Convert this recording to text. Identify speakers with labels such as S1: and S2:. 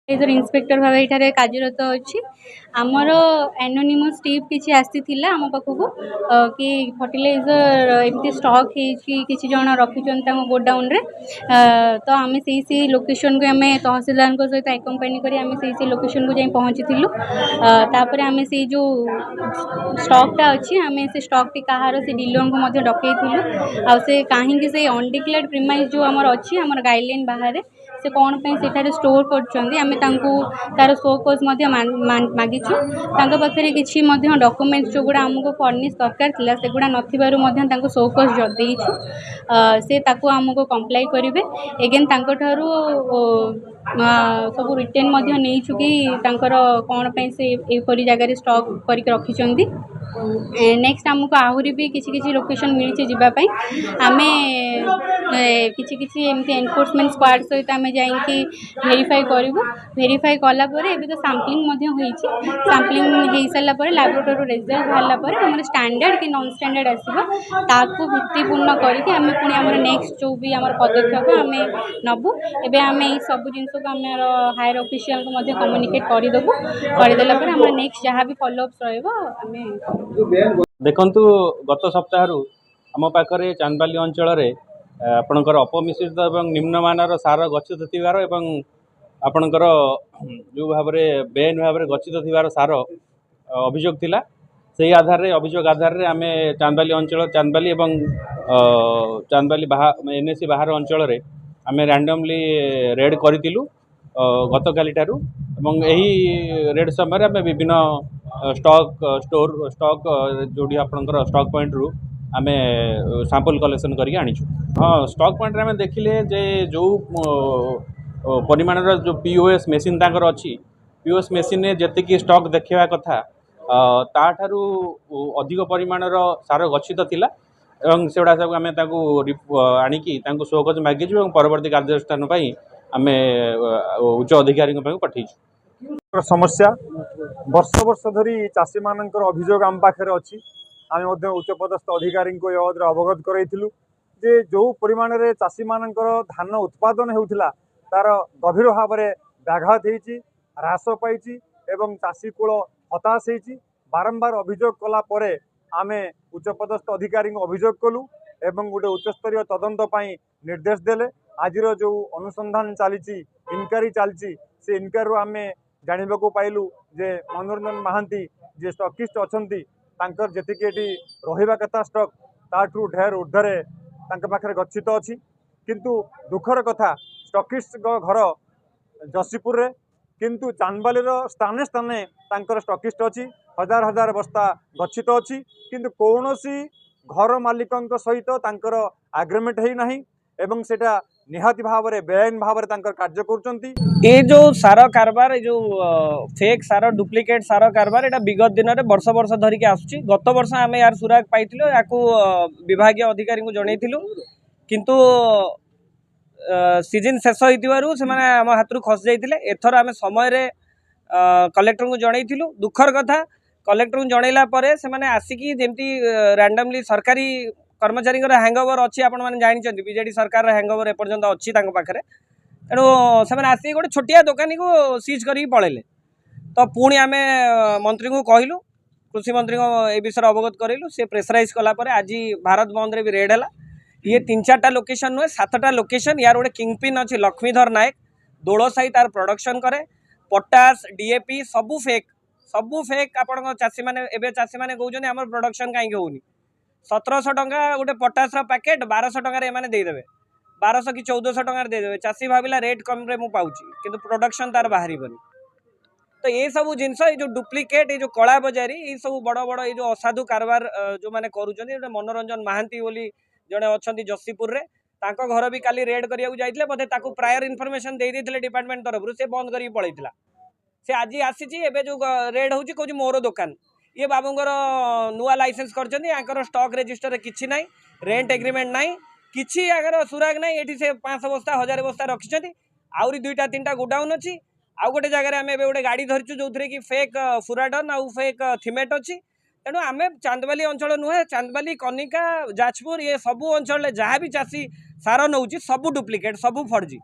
S1: Fertiliser inspector भाव ये कार्यरत अच्छी आमर एनोनिमस टिप किसी आसीथिला आम पाखक कि फर्टिलाइजर एमती स्टॉक किसी जन रखुच्च गोडाउन रे तो आम से लोकेशन को आम तहसीलदार सहित एकम्पानी कर लोकेशन को जाई पहुँची तापर आम से जो स्टॉकटा अच्छी आम से स्टॉक कहार से डीलर को डकईलु आ से कहीं से अनडिक्लेयर्ड प्रीमाइस जो आमर अच्छी आमर गाइडलाइन बाहर से कौन से स्टोर कर तार शो कोज मागिचु पाखे किसी डॉक्यूमेंट्स जो गुड़ा आमको फर्निश दरकार थिला से गुड़ा नथिबारु शो कोज देइछु से ताको आमको कंप्लाई करेंगे एगेन ठारू सब रिटेन नहीं कि कौन से एपरी जगह स्टॉक करके रखिंट नेक्स्ट आमको आहरी भी किसी लोकेशन मिली जावाई आम किसी एमती एनफोर्समेंट स्क्वाड सहित आम जाकि भेरीफाई करूँ भेरीफाई कलापर एवं तो सांपलिंग सांपलिंग हो सारापर लैबोरेटरी रिजल्ट बाहर आम स्टैंडर्ड कि नॉन स्टैंडर्ड आसो भित्तिपूर्ण करके आम पुणी आम नेक्स्ट जो भी आम पदक्षेप आम नबू एवं आम सब जिन को आम हायर ऑफिशियल को कम्युनिकेट करदेबू करदेला आम नेक्स्ट जहाँ भी फॉलोअप्स रहा
S2: देखंतु गत सप्ताह आम पाखरे चांदबाली अंचल आपणकर अपमिश्रित एवं निम्नमानर सार गच्छित थिबार एवं आपणकर जो भाव में बेआईन भाव में गच्छित थिबार सार अभियोग थिला से आधार रे अभियोग आधार रे आमे चांदबाली अंचल चांदबाली एवं चांदबाली एनएसी बाहर अंचल रे आमे रैंडमली रेड करथिलु गत काली ठारू एवं एही रेड समय आमे विभिन्न स्टॉक स्टोर स्टॉक जोड़ी आपणकर स्टॉक पॉइंट रु आमे सैंपल कलेक्शन करके आनीचु। हाँ स्टॉक पॉइंट आम देखिले जे जो परिमाण जो पीओएस मेसीन तांकर अच्छी पीओएस मेसीन जी स्टॉक देखा कथा ताठारू अधिक परिमाणर सार गच्छित थिला एवं सेगुड़ा सब आम आणिकी शोकज मागिचु और परवर्ती कार्यानुष्ठान आम उच्च अधिकारी पठेचु।
S3: समस्या वर्ष वर्ष धरी चाषी मानकर अभियोग आम पाखे अच्छी आम उच्चपदस्थ अधिकारी को अवगत कराइलु जे जो परिमाण में चाषी मानकर धान उत्पादन होता तार गभीर भाव में व्याघात होती ह्रास पाई चाषी कूल हताश होती बारंबार अभियोग कलापर आम उच्चपदस्थ अधिकारी अभियोग कलु एवं गोटे उच्चस्तरीय तदंत निर्देश देले आज जो अनुसंधान चली इनक्वारी चलती से इनक्वारी आम जानवा को पाइलु जे मनोरंजन महांती जे स्टॉकिस्ट अच्छी तांकर जेतिकी रहिबा कथा स्टॉक ताठू ढेर ऊर्धरे तांके पाखरे गच्छित अच्छी किंतु दुखर कथा स्टॉकिस्ट घर जसीपुर रे किंतु चांदबाली स्थाने स्थाने तांकर स्टॉकिस्ट अच्छी हजार हजार बस्ता गच्छित अच्छी किंतु कौनसी घर मालिकंक सहित तांकर एग्रीमेंट है नहीं एवं सेटा निहाती भाव में बेआईन भाव में कार्य कर
S4: जो सार कारबार जो फेक सार डुप्लिकेट सार कारबार एटा विगत दिन में वर्ष वर्ष धरिकी आसुची गत वर्ष आम यार सुराग पाई या विभागीय अधिकारी को जनइलु किंतु सीजन शेष हो आम हाथ खसी जाते एथर आम समय कलेक्टर को जनइलु दुखर कथा कलेक्टर को जनइला से आसिकी जमी रैंडमली सरकारी कर्मचारी हैंगओवर अच्छी आपण मैंने जानते बीजेडी सरकार हैंगओवर एपर्यंत अच्छी पाखे तेणु से आसिक गोटे छोटिया दुकानी को सीज कर पलैले तो पुणी आम मंत्री को कहलु कृषि मंत्री को ए विषय अवगत करेलु सी प्रेसराइज कलापर आज भारत बंद भी रेड है ये 3-4टा लोकेशन नुहे 7टा लोकेशन यार गोटे किंगपिन अच्छी लक्ष्मीधर नायक दोड़ साई तार प्रोडक्शन करे पोटास डीएपी सबू फेक आपण चाषी मैंने चाषी मैंने कहते आम प्रोडक्शन कहीं होनी 1700 टंका गोटे पटास पैकेट 1200 टंकार एम देदेवे 1200 कि 1400 टंकार देदेवे चाषी भाविला रेट कम रे मु पाउची किंतु प्रोडक्शन तार बाहरी तो ये सब जिनस ये जो डुप्लिकेट ये जो कला बजारी ये सब बड़ बड़ ये जो असाधु कारबार जो मैंने करुँच मनोरंजन महांती बोली जड़े अच्छा जसीपुर रे तांको घर भी काली रेड करिया जाइए बोधे प्रायर इनफर्मेशन दे देते डिपार्टमेंट तरफ से बंद कर पलैला से आज आसी जो रेड हो कहूँ मोर दुकान ये बाबूंर नुआ लाइसेंस कर स्टॉक रजिस्टर किसी ना रेंट एग्रीमेंट ना कि आगर सुराग ना ये से 500 बस्ता 1000 बस्ता रखिंट आहरी 2-3टा गोडाउन अच्छी आउ गोटे जगह आम गोटे गाड़ी धरीचु जो कि फेक फुराडन आउ फेक थिमेट अच्छी तेणु आम चांदबाली अंचल नुहे चांदबाली कनिका जाजपुर ये सबू अंचल जहाँ भी चाषी सार नौ सबू डुप्लिकेट सबू फर्जी